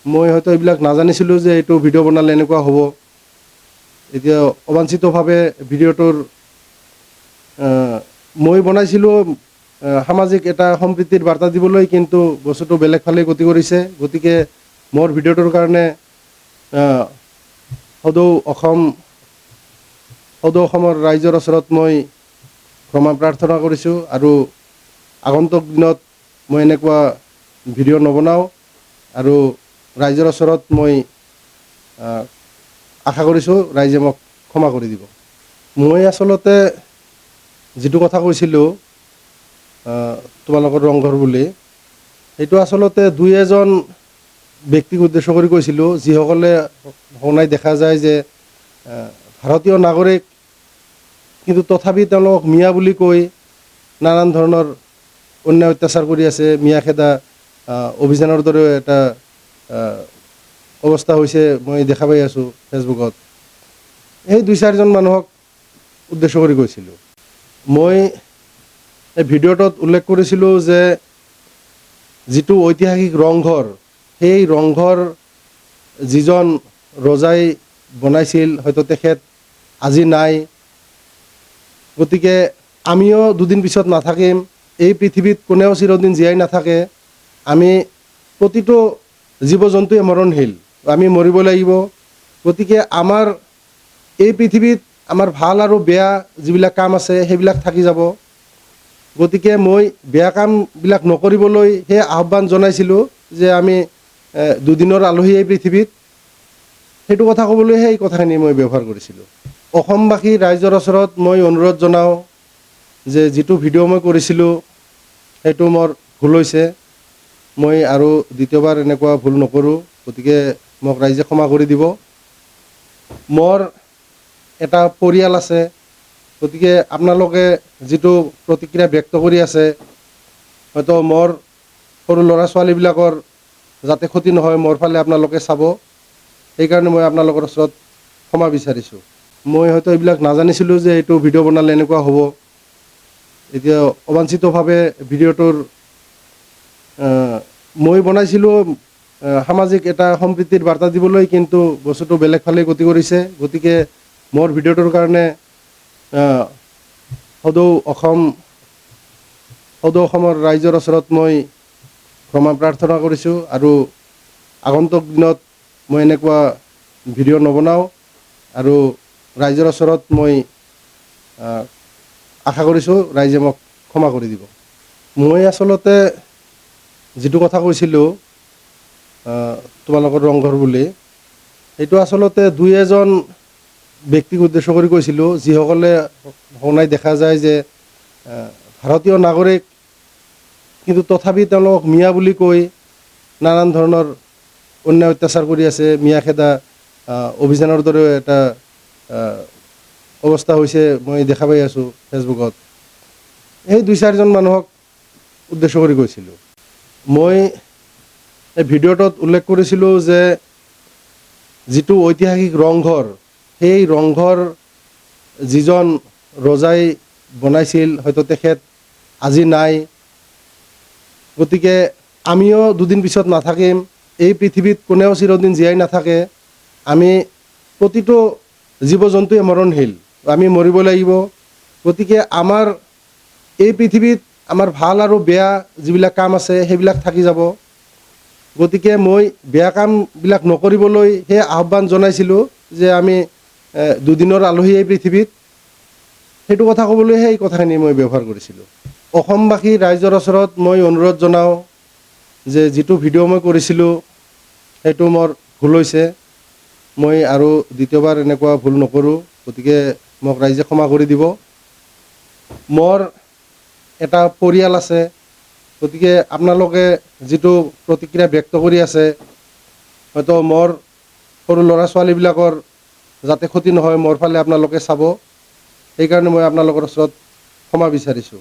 মই হয়তো এইবিলাক নাজানিছিলোঁ যে এইটো ভিডিঅ' বনালে এনেকুৱা হ'ব। এতিয়া অবাঞ্ছিতভাৱে ভিডিঅ'টোৰ মই বনাইছিলোঁ সামাজিক এটা সম্প্ৰীতিৰ বাৰ্তা দিবলৈ, কিন্তু বস্তুটো বেলেগ ফালে গতি কৰিছে। গতিকে মোৰ ভিডিঅ'টোৰ কাৰণে সদৌ অসমৰ ৰাইজৰ ওচৰত মই ক্ষমা প্ৰাৰ্থনা কৰিছোঁ, আৰু আগন্তুক দিনত মই এনেকুৱা ভিডিঅ' নবনাওঁ, আৰু ৰাইজৰ ওচৰত মই আশা কৰিছোঁ ৰাইজে মোক ক্ষমা কৰি দিব। মই আচলতে যিটো কথা কৈছিলোঁ তোমালোকৰ ৰংঘৰ বুলি, সেইটো আচলতে দুই এজন ব্যক্তিক উদ্দেশ্য কৰি কৈছিলোঁ, যিসকলে সঘনাই দেখা যায় যে ভাৰতীয় নাগৰিক, কিন্তু তথাপি তেওঁলোকক মিয়া বুলি কৈ নানান ধৰণৰ অন্যায় অত্যাচাৰ কৰি আছে। মিয়া খেদা অভিযানৰ দৰে এটা অৱস্থা হৈছে, মই দেখা পাই আছোঁ ফেচবুকত। সেই দুই চাৰিজন মানুহক উদ্দেশ্য কৰি কৈছিলোঁ। মই এই ভিডিঅ'টোত উল্লেখ কৰিছিলোঁ যে যিটো ঐতিহাসিক ৰংঘৰ, সেই ৰংঘৰ যিজন ৰজাই বনাইছিল, হয়তো তেখেত আজি নাই। গতিকে আমিও দুদিন পিছত নাথাকিম। এই পৃথিৱীত কোনেও চিৰদিন জীয়াই নাথাকে। আমি প্ৰতিটো জীৱ জন্তুৱে মৰণশীল, আমি মৰিব লাগিব। গতিকে আমাৰ এই পৃথিৱীত আমাৰ ভাল আৰু বেয়া যিবিলাক কাম আছে সেইবিলাক থাকি যাব। গতিকে মই বেয়া কামবিলাক নকৰিবলৈ সেই আহ্বান জনাইছিলোঁ যে আমি দুদিনৰ আলহী এই পৃথিৱীত, সেইটো কথা ক'বলৈহে এই কথাখিনি মই ব্যৱহাৰ কৰিছিলোঁ। অসমবাসী ৰাইজৰ ওচৰত মই অনুৰোধ জনাওঁ যে যিটো ভিডিঅ' মই কৰিছিলোঁ সেইটো মোৰ ভুল হৈছে। মই আৰু দ্বিতীয়বাৰ এনেকুৱা ভুল নকৰোঁ। গতিকে মোক ৰাইজে ক্ষমা কৰি দিব। মোৰ এটা পৰিয়াল আছে। গতিকে আপোনালোকে যিটো প্ৰতিক্ৰিয়া ব্যক্ত কৰি আছে, হয়তো মোৰ সৰু ল'ৰা ছোৱালীবিলাকৰ যাতে ক্ষতি নহয়, মোৰ ফালে আপোনালোকে চাব। সেইকাৰণে মই আপোনালোকৰ ওচৰত ক্ষমা বিচাৰিছোঁ। মই হয়তো এইবিলাক নাজানিছিলোঁ যে এইটো ভিডিঅ' বনালে এনেকুৱা হ'ব। এতিয়া অবাঞ্ছিতভাৱে ভিডিঅ'টোৰ মই বনাইছিলোঁ সামাজিক এটা সম্প্ৰীতিৰ বাৰ্তা দিবলৈ, কিন্তু বস্তুটো বেলেগ ফালে গতি কৰিছে। গতিকে মোৰ ভিডিঅ'টোৰ কাৰণে সদৌ অসমৰ ৰাইজৰ ওচৰত মই ক্ষমা প্ৰাৰ্থনা কৰিছোঁ, আৰু আগন্তুক দিনত মই এনেকুৱা ভিডিঅ' নবনাওঁ, আৰু ৰাইজৰ ওচৰত মই আশা কৰিছোঁ ৰাইজে মোক ক্ষমা কৰি দিব। মই আচলতে যিটো কথা কৈছিলোঁ তোমালোকৰ ৰংঘৰ বুলি, সেইটো আচলতে দুই এজন ব্যক্তিক উদ্দেশ্য কৰি কৈছিলোঁ, যিসকলে সঘনাই দেখা যায় যে ভাৰতীয় নাগৰিক, কিন্তু তথাপি তেওঁলোকক মিয়া বুলি কৈ নানান ধৰণৰ অন্যায় অত্যাচাৰ কৰি আছে। মিয়া খেদা অভিযানৰ দৰে এটা অৱস্থা হৈছে, মই দেখা পাই আছোঁ ফেচবুকত। সেই দুই চাৰিজন মানুহক উদ্দেশ্য কৰি কৈছিলোঁ। মই এই ভিডিঅ'টোত উল্লেখ কৰিছিলোঁ যে যিটো ঐতিহাসিক ৰংঘৰ, সেই ৰংঘৰ যিজন ৰজাই বনাইছিল, হয়তো তেখেত আজি নাই। গতিকে আমিও দুদিন পিছত নাথাকিম। এই পৃথিৱীত কোনেও চিৰদিন জীয়াই নাথাকে। আমি প্ৰতিটো জীৱ জন্তুৱে মৰণশীল, আমি মৰিব লাগিব। গতিকে আমাৰ এই পৃথিৱীত আমাৰ ভাল আৰু বেয়া যিবিলাক কাম আছে সেইবিলাক থাকি যাব। গতিকে মই বেয়া কামবিলাক নকৰিবলৈ সেই আহ্বান জনাইছিলোঁ যে আমি দুদিনৰ আলহী এই পৃথিৱীত, সেইটো কথা ক'বলৈহে এই কথাখিনি মই ব্যৱহাৰ কৰিছিলোঁ। অসমবাসী ৰাইজৰ ওচৰত মই অনুৰোধ জনাওঁ যে যিটো ভিডিঅ' মই কৰিছিলোঁ সেইটো মোৰ ভুল হৈছে। মই আৰু দ্বিতীয়বাৰ এনেকুৱা ভুল নকৰোঁ। গতিকে মোক ৰাইজে ক্ষমা কৰি দিব। মোৰ এটা পৰিয়াল আছে। গতিকে আপোনালোকে যিটো প্ৰতিক্ৰিয়া ব্যক্ত কৰি আছে, হয়তো মোৰ সৰু ল'ৰা ছোৱালীবিলাকৰ যাতে ক্ষতি নহয়, মোৰ ফালে আপোনালোকে চাব। সেইকাৰণে মই আপোনালোকৰ ওচৰত ক্ষমা বিচাৰিছোঁ।